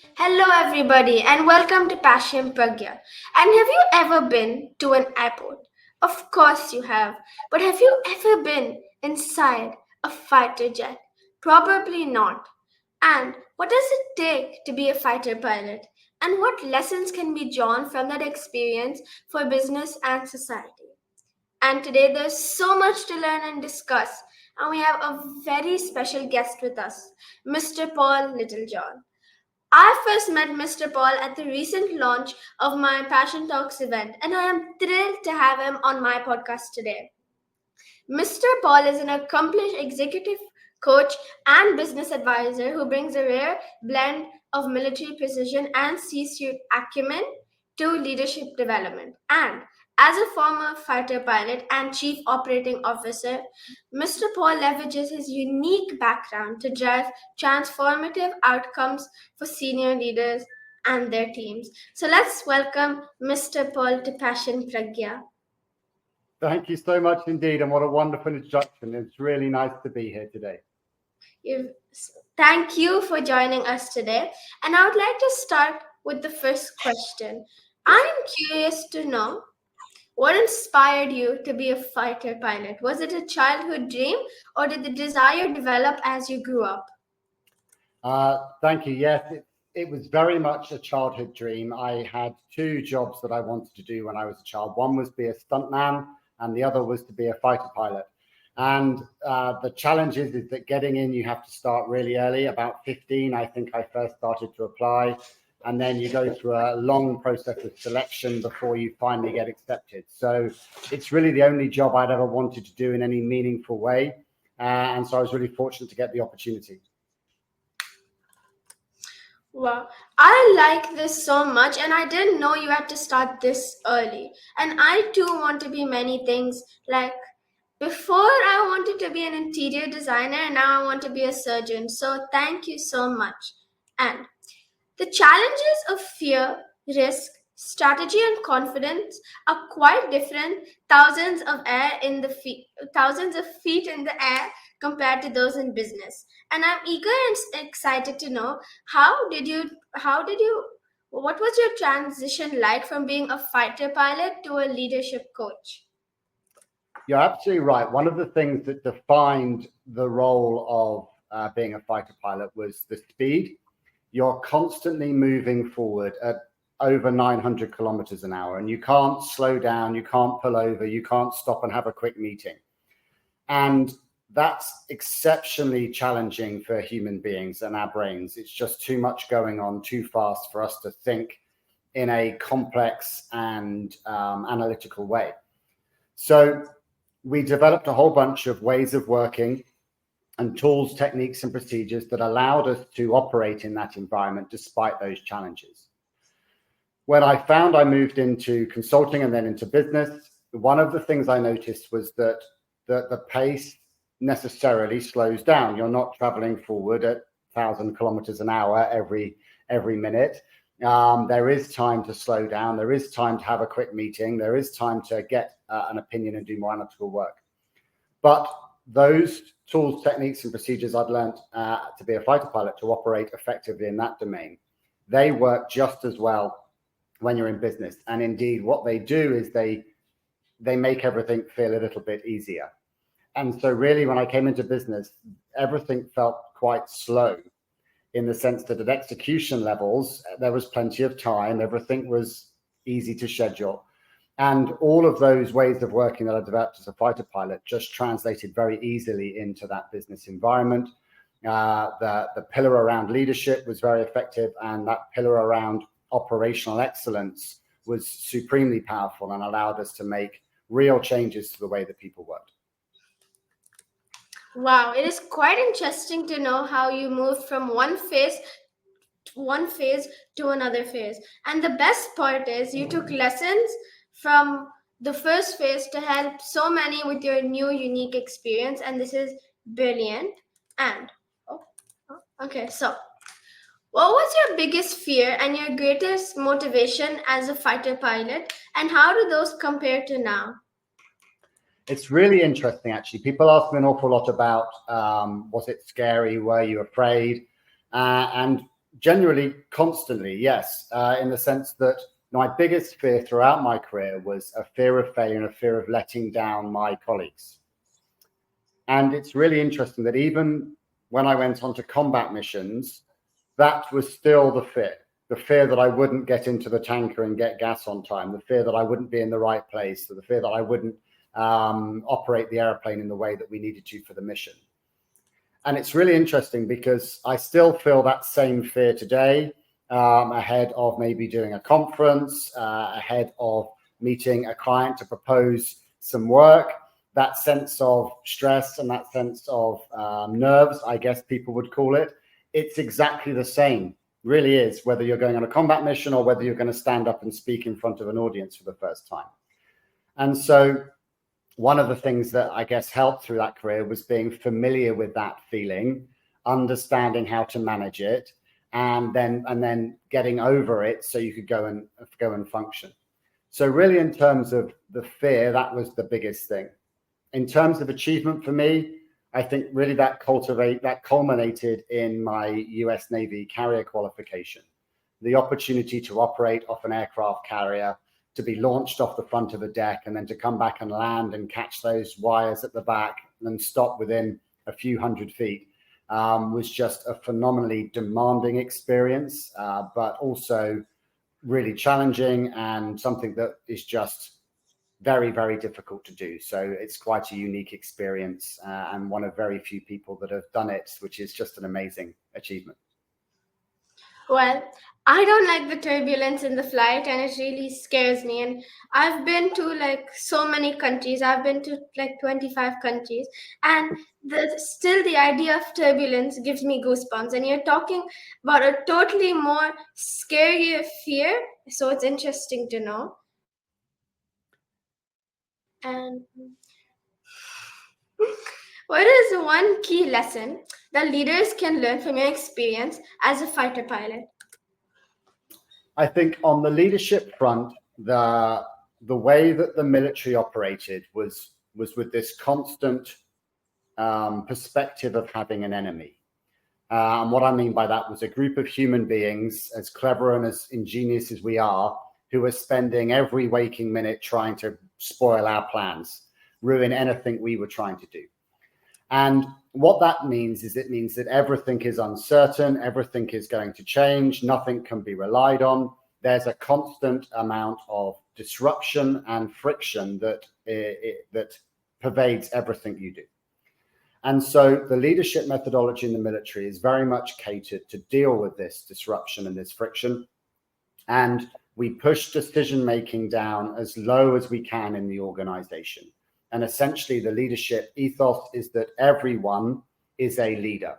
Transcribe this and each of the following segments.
Hello, everybody, and welcome to Passion Pragya. And have you ever been to an airport? Of course you have. But have you ever been inside a fighter jet? Probably not. And what does it take to be a fighter pilot? And what lessons can be drawn from that experience for business and society? And today there's so much to learn and discuss. And we have a very special guest with us, Mr. Paul Littlejohn. I first met Mr. Paul at the recent launch of my Passion Talks event, and I am thrilled to have him on my podcast today. Mr. Paul is an accomplished executive coach and business advisor who brings a rare blend of military precision and C-suite acumen to leadership development. And as a former fighter pilot and chief operating officer, Mr. Paul leverages his unique background to drive transformative outcomes for senior leaders and their teams. So let's welcome Mr. Paul to Passion Pragya. Thank you so much indeed, and what a wonderful introduction. It's really nice to be here today. Thank you for joining us today. And I would like to start with the first question. I'm curious to know what inspired you to be a fighter pilot? Was it a childhood dream or did the desire develop as you grew up? Thank you. Yes, it was very much a childhood dream. I had two jobs that I wanted to do when I was a child. One was be a stuntman, and the other was to be a fighter pilot. And the challenge is that getting in, you have to start really early. About 15, I think I first started to apply. And then you go through a long process of selection before you finally get accepted. So it's really the only job I'd ever wanted to do in any meaningful way. And so I was really fortunate to get the opportunity. Wow, I like this so much, and I didn't know you had to start this early. And I too want to be many things. Like before, I wanted to be an interior designer, and now I want to be a surgeon. So thank you so much. And the challenges of fear, risk, strategy, and confidence are quite different. Thousands of feet in the air compared to those in business. And I'm eager and excited to know what was your transition like from being a fighter pilot to a leadership coach? You're absolutely right. One of the things that defined the role of being a fighter pilot was the speed. You're constantly moving forward at over 900 kilometers an hour, and you can't slow down, you can't pull over, you can't stop and have a quick meeting. And that's exceptionally challenging for human beings and our brains. It's just too much going on too fast for us to think in a complex and analytical way. So we developed a whole bunch of ways of working and tools, techniques, and procedures that allowed us to operate in that environment despite those challenges. When I found I moved into consulting and then into business, one of the things I noticed was that the pace necessarily slows down. You're not traveling forward at 1,000 kilometers an hour every minute. There is time to slow down. There is time to have a quick meeting. There is time to get an opinion and do more analytical work. But those tools, techniques, and procedures I'd learned to be a fighter pilot to operate effectively in that domain, they work just as well when you're in business. And indeed, what they do is they make everything feel a little bit easier. And so really, when I came into business, everything felt quite slow in the sense that at execution levels, there was plenty of time. Everything was easy to schedule. And all of those ways of working that I developed as a fighter pilot just translated very easily into that business environment. The pillar around leadership was very effective, and that pillar around operational excellence was supremely powerful and allowed us to make real changes to the way that people worked. Wow, it is quite interesting to know how you moved from one phase to another phase. And the best part is you took lessons from the first phase to help so many with your new unique experience, and this is brilliant. And okay, so what was your biggest fear and your greatest motivation as a fighter pilot, and how do those compare to now? It's really interesting, actually. People ask me an awful lot about was it scary? Were you afraid? And Generally, constantly, yes, in the sense that my biggest fear throughout my career was a fear of failure and a fear of letting down my colleagues. And it's really interesting that even when I went on to combat missions, that was still the fear that I wouldn't get into the tanker and get gas on time, the fear that I wouldn't be in the right place, the fear that I wouldn't operate the airplane in the way that we needed to for the mission. And it's really interesting because I still feel that same fear today, ahead of maybe doing a conference, ahead of meeting a client to propose some work. That sense of stress and that sense of nerves, I guess people would call it, it's exactly the same, really is, whether you're going on a combat mission or whether you're going to stand up and speak in front of an audience for the first time. And so one of the things that I guess helped through that career was being familiar with that feeling, understanding how to manage it, and then getting over it so you could go and function. So really, in terms of the fear, that was the biggest thing. In terms of achievement for me, I think really that culminated in my US Navy carrier qualification, the opportunity to operate off an aircraft carrier, to be launched off the front of a deck and then to come back and land and catch those wires at the back and stop within a few hundred feet, was just a phenomenally demanding experience, but also really challenging and something that is just very, very difficult to do. So it's quite a unique experience, and one of very few people that have done it, which is just an amazing achievement. Well, I don't like the turbulence in the flight and it really scares me. And I've been to like so many countries. I've been to like 25 countries. And still the idea of turbulence gives me goosebumps. And you're talking about a totally more scarier fear. So it's interesting to know. And what is one key lesson that leaders can learn from your experience as a fighter pilot? I think on the leadership front, the way that the military operated was with this constant perspective of having an enemy. And what I mean by that was a group of human beings, as clever and as ingenious as we are, who are spending every waking minute trying to spoil our plans, ruin anything we were trying to do. And what that means is it means that everything is uncertain, everything is going to change, nothing can be relied on. There's a constant amount of disruption and friction that pervades everything you do. And so the leadership methodology in the military is very much catered to deal with this disruption and this friction. And we push decision-making down as low as we can in the organization. And essentially the leadership ethos is that everyone is a leader.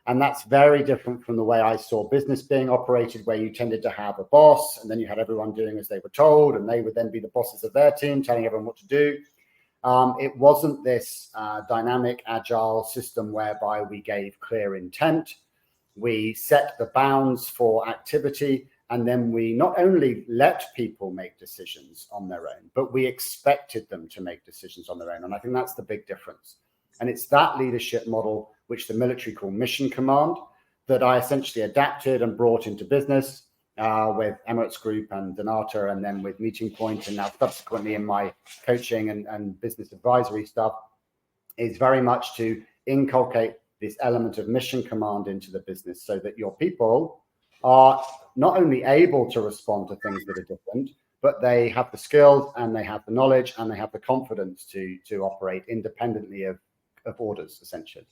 And that's very different from the way I saw business being operated, where you tended to have a boss and then you had everyone doing as they were told, and they would then be the bosses of their team, telling everyone what to do. It wasn't this dynamic, agile system whereby we gave clear intent, we set the bounds for activity, and then we not only let people make decisions on their own, but we expected them to make decisions on their own. And I think that's the big difference. And it's that leadership model, which the military call mission command, that I essentially adapted and brought into business with Emirates Group and Donata, and then with Meeting Point, and now subsequently in my coaching and business advisory stuff, is very much to inculcate this element of mission command into the business, so that your people are not only able to respond to things that are different, but they have the skills and they have the knowledge and they have the confidence to operate independently of orders, essentially.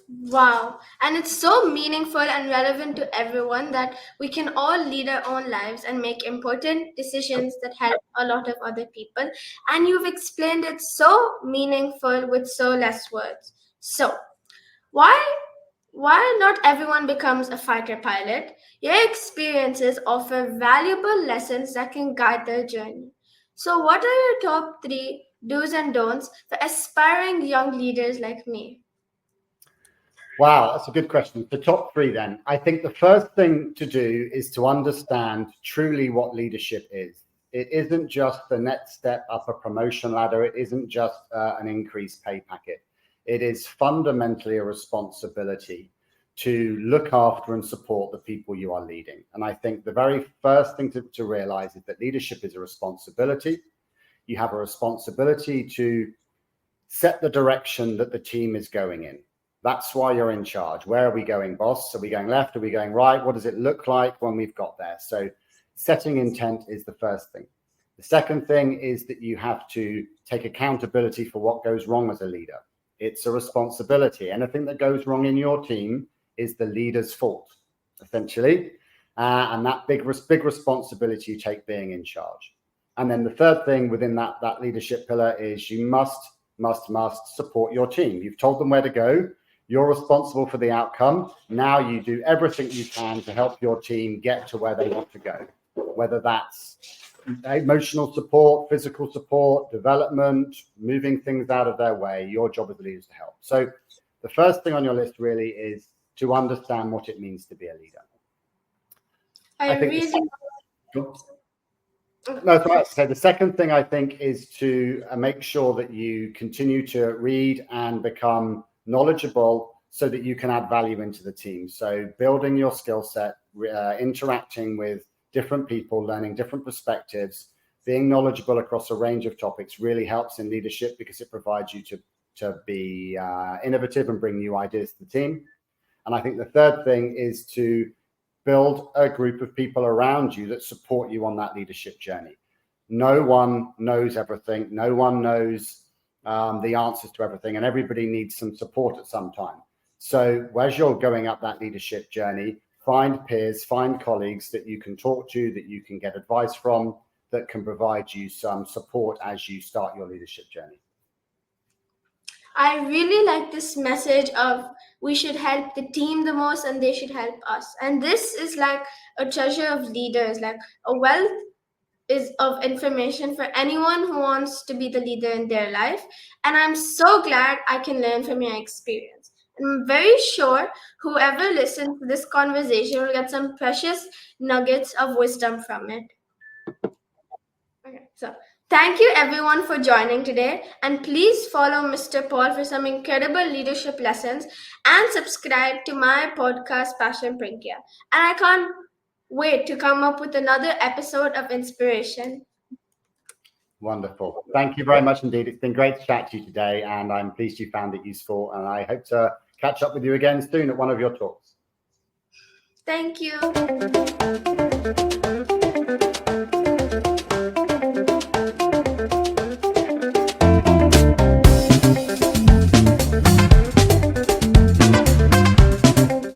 Wow. And it's so meaningful and relevant to everyone that we can all lead our own lives and make important decisions that help a lot of other people. And you've explained it so meaningful with so less words. So, why while not everyone becomes a fighter pilot, your experiences offer valuable lessons that can guide their journey. So, what are your top three do's and don'ts for aspiring young leaders like me? Wow, that's a good question. The top three, then. I think the first thing to do is to understand truly what leadership is. It isn't just the next step up a promotion ladder. It isn't just an increased pay packet. It is fundamentally a responsibility to look after and support the people you are leading. And I think the very first thing to realize is that leadership is a responsibility. You have a responsibility to set the direction that the team is going in. That's why you're in charge. Where are we going, boss? Are we going left? Are we going right? What does it look like when we've got there? So setting intent is the first thing. The second thing is that you have to take accountability for what goes wrong as a leader. It's a responsibility. Anything that goes wrong in your team is the leader's fault, essentially. And that big responsibility you take being in charge. And then the third thing within that leadership pillar is you must support your team. You've told them where to go. You're responsible for the outcome. Now you do everything you can to help your team get to where they want to go, whether that's emotional support, physical support, development, moving things out of their way. Your job as a leader is to help. So the first thing on your list really is to understand what it means to be a leader. So the second thing I think is to make sure that you continue to read and become knowledgeable so that you can add value into the team. So building your skill set, interacting with different people, learning different perspectives, being knowledgeable across a range of topics really helps in leadership because it provides you to be innovative and bring new ideas to the team. And I think the third thing is to build a group of people around you that support you on that leadership journey. No one knows everything. No one knows the answers to everything, and everybody needs some support at some time. So as you're going up that leadership journey, find peers, find colleagues that you can talk to, that you can get advice from, that can provide you some support as you start your leadership journey. I really like this message of we should help the team the most and they should help us. And this is like a treasure of leaders, like a wealth is of information for anyone who wants to be the leader in their life. And I'm so glad I can learn from your experience. And I'm very sure whoever listens to this conversation will get some precious nuggets of wisdom from it. Okay, so thank you everyone for joining today, and please follow Mr. Paul for some incredible leadership lessons and subscribe to my podcast Passion Pragya. And I can't wait to come up with another episode of inspiration. Wonderful. Thank you very much indeed. It's been great to chat to you today, and I'm pleased you found it useful, and I hope to catch up with you again soon at one of your talks. Thank you.